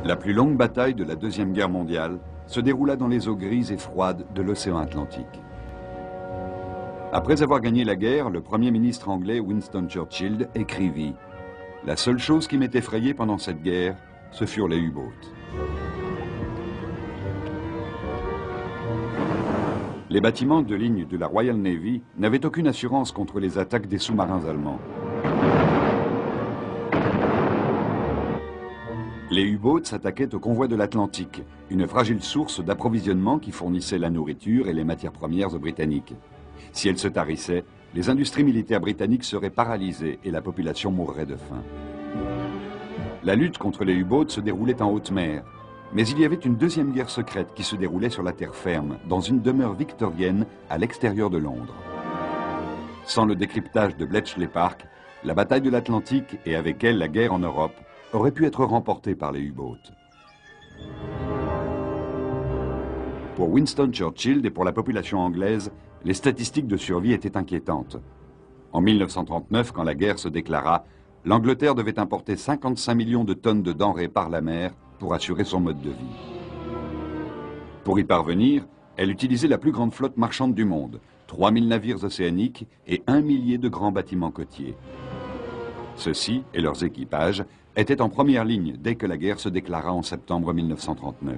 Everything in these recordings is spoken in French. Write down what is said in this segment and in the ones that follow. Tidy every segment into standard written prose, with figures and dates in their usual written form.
La plus longue bataille de la Deuxième Guerre mondiale se déroula dans les eaux grises et froides de l'océan Atlantique. Après avoir gagné la guerre, le Premier ministre anglais Winston Churchill écrivit « La seule chose qui m'ait effrayé pendant cette guerre, ce furent les U-boats. » Les bâtiments de ligne de la Royal Navy n'avaient aucune assurance contre les attaques des sous-marins allemands. Les U-boats s'attaquaient aux convois de l'Atlantique, une fragile source d'approvisionnement qui fournissait la nourriture et les matières premières aux Britanniques. Si elles se tarissaient, les industries militaires britanniques seraient paralysées et la population mourrait de faim. La lutte contre les U-boats se déroulait en haute mer, mais il y avait une deuxième guerre secrète qui se déroulait sur la terre ferme, dans une demeure victorienne à l'extérieur de Londres. Sans le décryptage de Bletchley Park, la bataille de l'Atlantique et avec elle la guerre en Europe aurait pu être remportée par les U-boats. Pour Winston Churchill et pour la population anglaise, les statistiques de survie étaient inquiétantes. En 1939, quand la guerre se déclara, l'Angleterre devait importer 55 millions de tonnes de denrées par la mer pour assurer son mode de vie. Pour y parvenir, elle utilisait la plus grande flotte marchande du monde, 3000 navires océaniques et 1 millier de grands bâtiments côtiers. Ceux-ci et leurs équipages étaient en première ligne dès que la guerre se déclara en septembre 1939.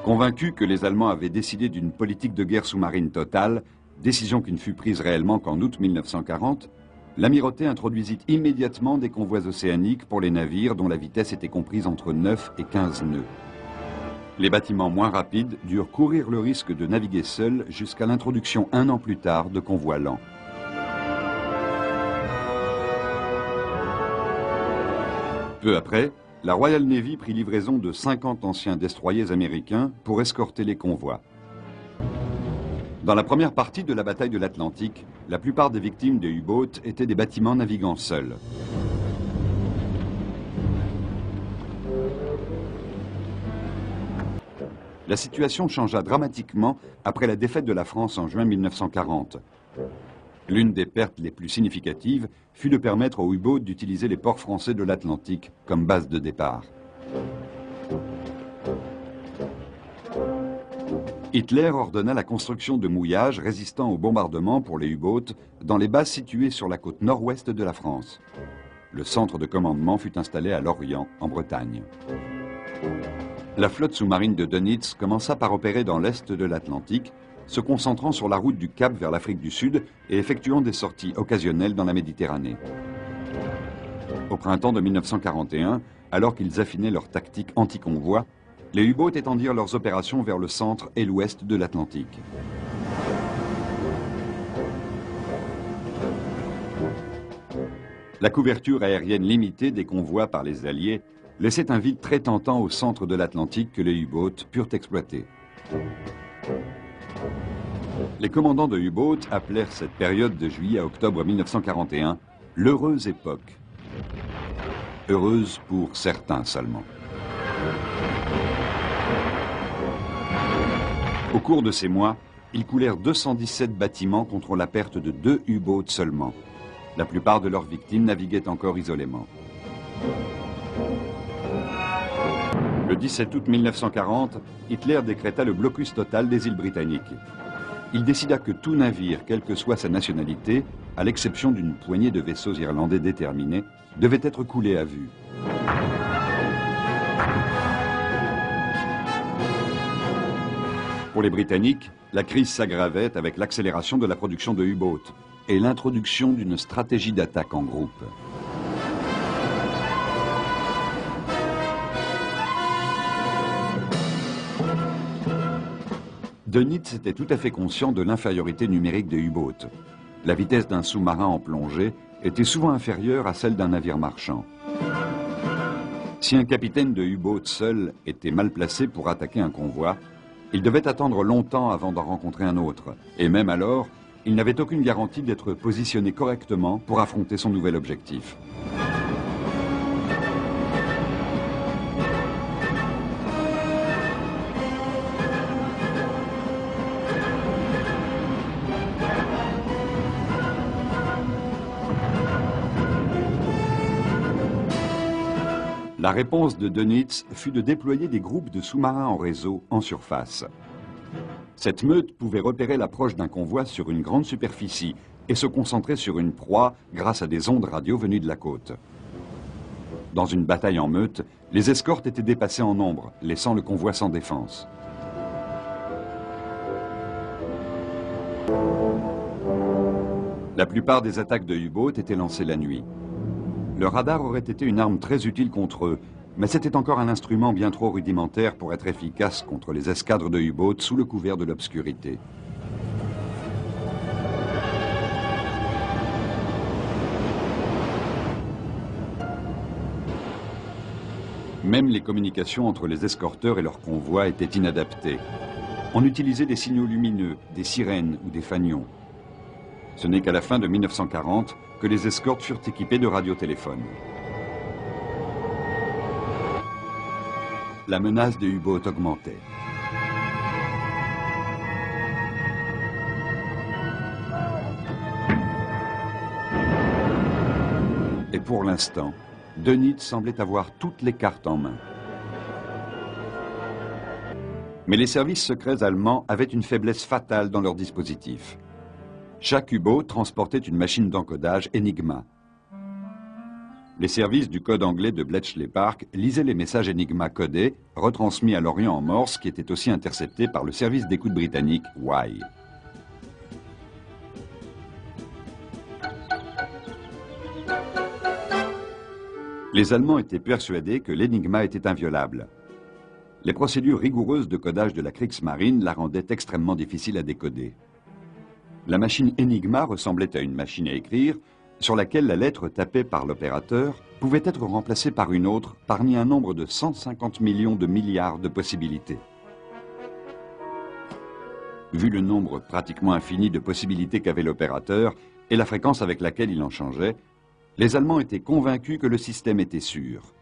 Convaincus que les Allemands avaient décidé d'une politique de guerre sous-marine totale, décision qui ne fut prise réellement qu'en août 1940, l'Amirauté introduisit immédiatement des convois océaniques pour les navires dont la vitesse était comprise entre 9 et 15 nœuds. Les bâtiments moins rapides durent courir le risque de naviguer seuls jusqu'à l'introduction un an plus tard de convois lents. Peu après, la Royal Navy prit livraison de 50 anciens destroyers américains pour escorter les convois. Dans la première partie de la bataille de l'Atlantique, la plupart des victimes des U-boats étaient des bâtiments naviguant seuls. La situation changea dramatiquement après la défaite de la France en juin 1940. L'une des pertes les plus significatives fut de permettre aux U-boats d'utiliser les ports français de l'Atlantique comme base de départ. Hitler ordonna la construction de mouillages résistants aux bombardements pour les U-boats dans les bases situées sur la côte nord-ouest de la France. Le centre de commandement fut installé à Lorient, en Bretagne. La flotte sous-marine de Dönitz commença par opérer dans l'est de l'Atlantique, se concentrant sur la route du Cap vers l'Afrique du Sud et effectuant des sorties occasionnelles dans la Méditerranée. Au printemps de 1941, alors qu'ils affinaient leur tactique anti-convoi, les U-boats étendirent leurs opérations vers le centre et l'ouest de l'Atlantique. La couverture aérienne limitée des convois par les Alliés laissait un vide très tentant au centre de l'Atlantique que les U-boats purent exploiter. Les commandants de U-boats appelèrent cette période de juillet à octobre 1941 l'heureuse époque. Heureuse pour certains seulement. Au cours de ces mois, ils coulèrent 217 bâtiments contre la perte de 2 U-boats seulement. La plupart de leurs victimes naviguaient encore isolément. Le 17 août 1940, Hitler décréta le blocus total des îles britanniques. Il décida que tout navire, quelle que soit sa nationalité, à l'exception d'une poignée de vaisseaux irlandais déterminés, devait être coulé à vue. Pour les Britanniques, la crise s'aggravait avec l'accélération de la production de U-boats et l'introduction d'une stratégie d'attaque en groupe. Dönitz était tout à fait conscient de l'infériorité numérique des U-boats. La vitesse d'un sous-marin en plongée était souvent inférieure à celle d'un navire marchand. Si un capitaine de U-boat seul était mal placé pour attaquer un convoi, il devait attendre longtemps avant d'en rencontrer un autre. Et même alors, il n'avait aucune garantie d'être positionné correctement pour affronter son nouvel objectif. La réponse de Dönitz fut de déployer des groupes de sous-marins en réseau en surface. Cette meute pouvait repérer l'approche d'un convoi sur une grande superficie et se concentrer sur une proie grâce à des ondes radio venues de la côte. Dans une bataille en meute, les escortes étaient dépassées en nombre, laissant le convoi sans défense. La plupart des attaques de U-boats étaient lancées la nuit. Le radar aurait été une arme très utile contre eux, mais c'était encore un instrument bien trop rudimentaire pour être efficace contre les escadres de U-boats sous le couvert de l'obscurité. Même les communications entre les escorteurs et leurs convois étaient inadaptées. On utilisait des signaux lumineux, des sirènes ou des fanions. Ce n'est qu'à la fin de 1940 que les escortes furent équipées de radiotéléphones. La menace des U-boats augmentait. Et pour l'instant, Dönitz semblait avoir toutes les cartes en main. Mais les services secrets allemands avaient une faiblesse fatale dans leur dispositif. Chaque U-boat transportait une machine d'encodage Enigma. Les services du code anglais de Bletchley Park lisaient les messages Enigma codés, retransmis à l'Orient en morse, qui étaient aussi interceptés par le service d'écoute britannique Y. Les Allemands étaient persuadés que l'Enigma était inviolable. Les procédures rigoureuses de codage de la Kriegsmarine la rendaient extrêmement difficile à décoder. La machine Enigma ressemblait à une machine à écrire, sur laquelle la lettre tapée par l'opérateur pouvait être remplacée par une autre parmi un nombre de 150 millions de milliards de possibilités. Vu le nombre pratiquement infini de possibilités qu'avait l'opérateur et la fréquence avec laquelle il en changeait, les Allemands étaient convaincus que le système était sûr.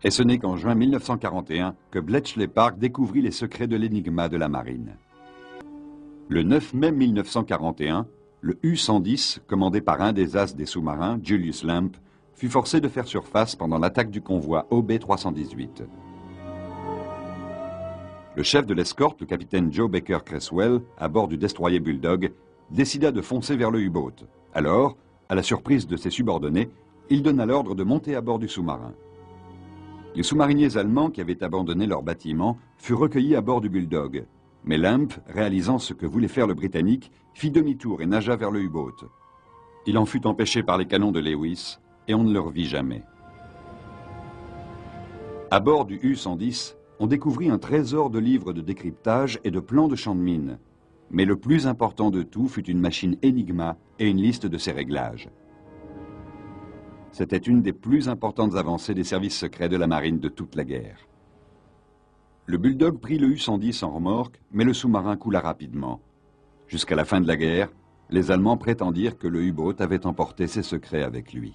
Et ce n'est qu'en juin 1941 que Bletchley Park découvrit les secrets de l'Enigma de la marine. Le 9 mai 1941, le U-110, commandé par un des as des sous-marins, Julius Lamp, fut forcé de faire surface pendant l'attaque du convoi OB-318. Le chef de l'escorte, le capitaine Joe Baker Creswell, à bord du destroyer Bulldog, décida de foncer vers le U-boat. Alors, à la surprise de ses subordonnés, il donna l'ordre de monter à bord du sous-marin. Les sous-mariniers allemands qui avaient abandonné leur bâtiment furent recueillis à bord du Bulldog. Mais Lamp, réalisant ce que voulait faire le Britannique, fit demi-tour et nagea vers le U-boat. Il en fut empêché par les canons de Lewis et on ne le revit jamais. À bord du U-110, on découvrit un trésor de livres de décryptage et de plans de champs de mines. Mais le plus important de tout fut une machine Enigma et une liste de ses réglages. C'était une des plus importantes avancées des services secrets de la marine de toute la guerre. Le Bulldog prit le U-110 en remorque, mais le sous-marin coula rapidement. Jusqu'à la fin de la guerre, les Allemands prétendirent que le U-boat avait emporté ses secrets avec lui.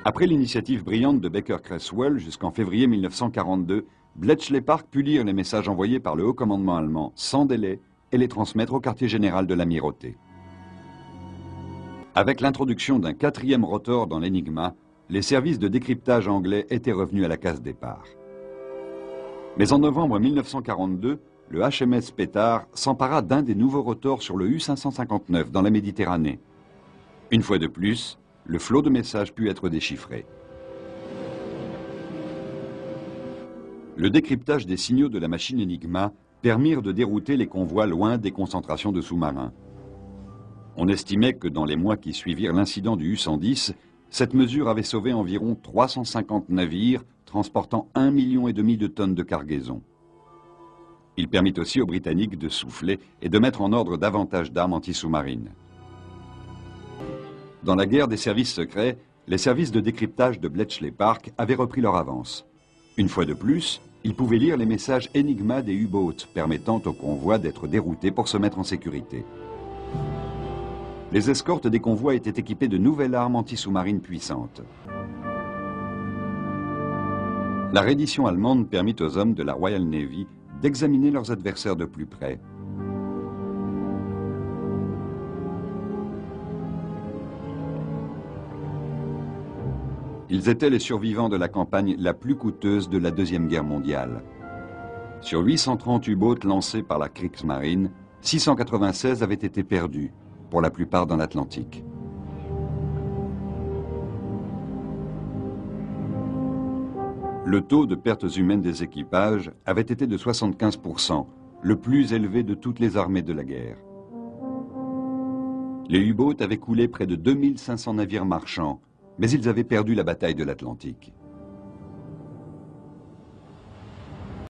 Après l'initiative brillante de Baker Creswell jusqu'en février 1942, Bletchley Park put lire les messages envoyés par le haut commandement allemand sans délai et les transmettre au quartier général de l'Amirauté. Avec l'introduction d'un 4e rotor dans l'Enigma, les services de décryptage anglais étaient revenus à la case départ. Mais en novembre 1942, le HMS Petar s'empara d'un des nouveaux rotors sur le U-559 dans la Méditerranée. Une fois de plus, le flot de messages put être déchiffré. Le décryptage des signaux de la machine Enigma permirent de dérouter les convois loin des concentrations de sous-marins. On estimait que dans les mois qui suivirent l'incident du U-110, cette mesure avait sauvé environ 350 navires transportant 1,5 million de tonnes de cargaison. Il permit aussi aux Britanniques de souffler et de mettre en ordre davantage d'armes anti-sous-marines. Dans la guerre des services secrets, les services de décryptage de Bletchley Park avaient repris leur avance. Une fois de plus, ils pouvaient lire les messages Enigma des U-boats, permettant aux convois d'être déroutés pour se mettre en sécurité. Les escortes des convois étaient équipées de nouvelles armes anti-sous-marines puissantes. La reddition allemande permit aux hommes de la Royal Navy d'examiner leurs adversaires de plus près. Ils étaient les survivants de la campagne la plus coûteuse de la Deuxième Guerre mondiale. Sur 830 U-boats lancés par la Kriegsmarine, 696 avaient été perdus, pour la plupart dans l'Atlantique. Le taux de pertes humaines des équipages avait été de 75%, le plus élevé de toutes les armées de la guerre. Les U-boats avaient coulé près de 2500 navires marchands, mais ils avaient perdu la bataille de l'Atlantique.